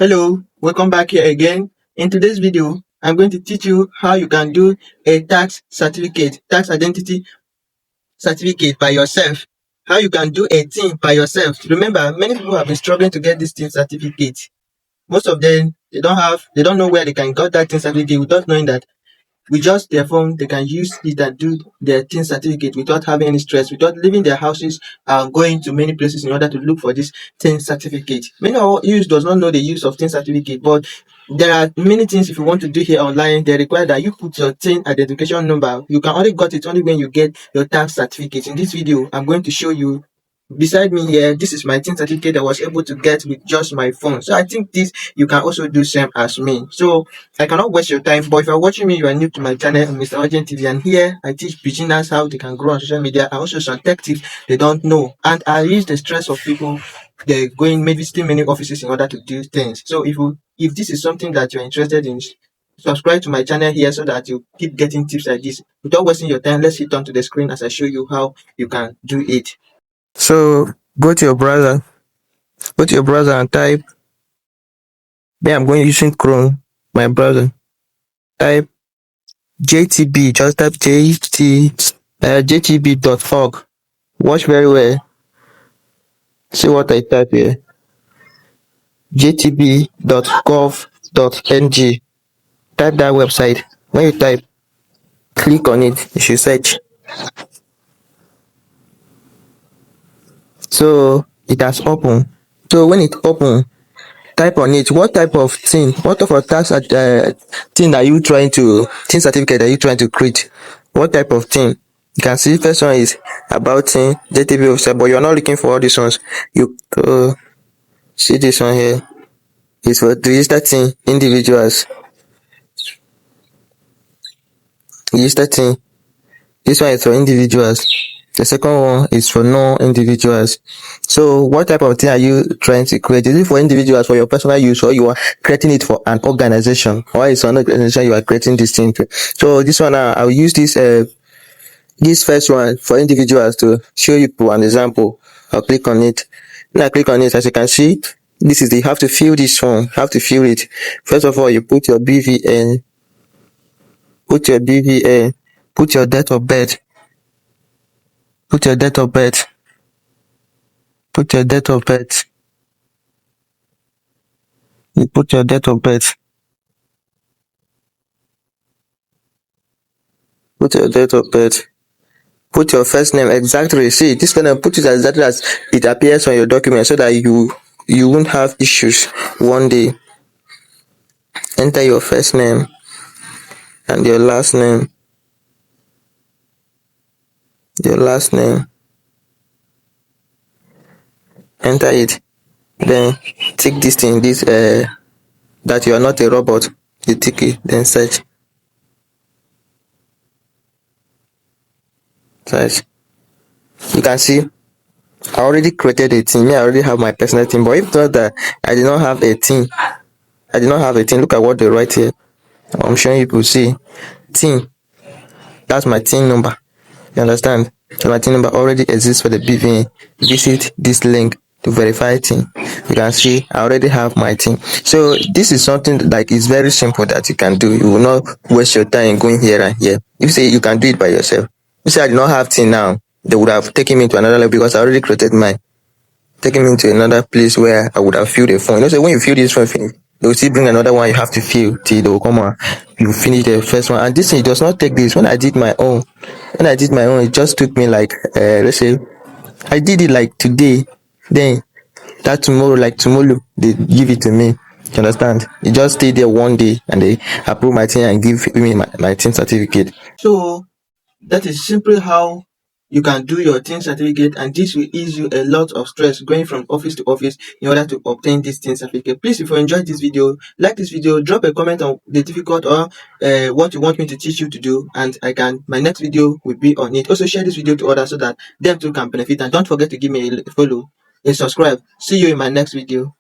Hello, welcome back here again. In today's video, I'm going to teach you how you can do a tax identity certificate by yourself. How you can do a thing by yourself. Remember, many people have been struggling to get this thing certificate. Most of them, they don't know where they can get that thing certificate without knowing that with just their phone, they can use it and do their TIN certificate without having any stress, without leaving their houses and going to many places in order to look for this TIN certificate. Many of you does not know the use of TIN certificate, but there are many things if you want to do here online. They require that you put your TIN identification number. You can only get it only when you get your tax certificate. In this video, I'm going to show you. Beside me here, this is my TIN certificate I was able to get with just my phone. So I think this you can also do same as me. So I cannot waste your time, but if you're watching me, you are new to my channel, Mr. Urgent TV, and here I teach beginners how they can grow on social media. I also some tech tips they don't know, and I use the stress of people they're going maybe still many offices in order to do things. So if this is something that you're interested in, subscribe to my channel here so that you keep getting tips like this. Without wasting your time, let's hit onto the screen as I show you how you can do it. So go to your browser, and type. Then I'm going using Chrome, my browser. Type JTB, just type jtb.org. Watch very well. See what I type here. jtb.gov.ng. Type that website. When you type, click on it. You should search. So it has opened. So when it opens, type on it what type of thing, what type of tax thing are you trying to, thing certificate are you trying to create, what type of thing. You can see first one is about thing, JTB officer, but you're not looking for all these ones. You see this one here is for register thing individuals. Register thing, this one is for individuals. The second one is for non-individuals. So what type of thing are you trying to create? Is it for individuals, for your personal use, or you are creating it for an organization? Or is an organization you are creating this thing to? So this one, I'll use this first one for individuals to show you an example. I'll click on it. When I click on it, as you can see, this is you have to fill this one. You have to fill it. First of all, you put your BVN, put your date of birth. Put your date of birth. Put your date of birth. You put your date of birth. Put your date of birth. Put your first name exactly. See, this one, put it exactly as it appears on your document so that you won't have issues one day. Enter your first name and your last name. Your last name. Enter it. Then tick this thing, that you are not a robot. You tick it, then search. Search. You can see I already created a team. I already have my personal team. But if not that I did not have a team, look at what they write here. I'm showing you to see team. That's my team number. You understand? So my team number already exists for the BVN. Visit this link to verify team. You can see I already have my team. So this is something like it's very simple that you can do. You will not waste your time going here and here. If you say you can do it by yourself. You say I do not have team now, they would have taken me to another level because I already created mine. Taking me to another place where I would have filled the form. You know, so when you fill this form finish, they will still bring another one you have to fill till they will come on. You finish the first one. And this thing does not take this. When I did my own, it just took me like let's say I did it like today. Then that tomorrow, they give it to me. You understand? It just stay there one day and they approve my thing and give me my thing certificate. So that is simply how you can do your TIN certificate, and this will ease you a lot of stress going from office to office in order to obtain this TIN certificate. Please, if you enjoyed this video, like this video, drop a comment on the difficult or what you want me to teach you to do, and my next video will be on it. Also share this video to others so that them too can benefit, and don't forget to give me a follow and subscribe. See you in my next video.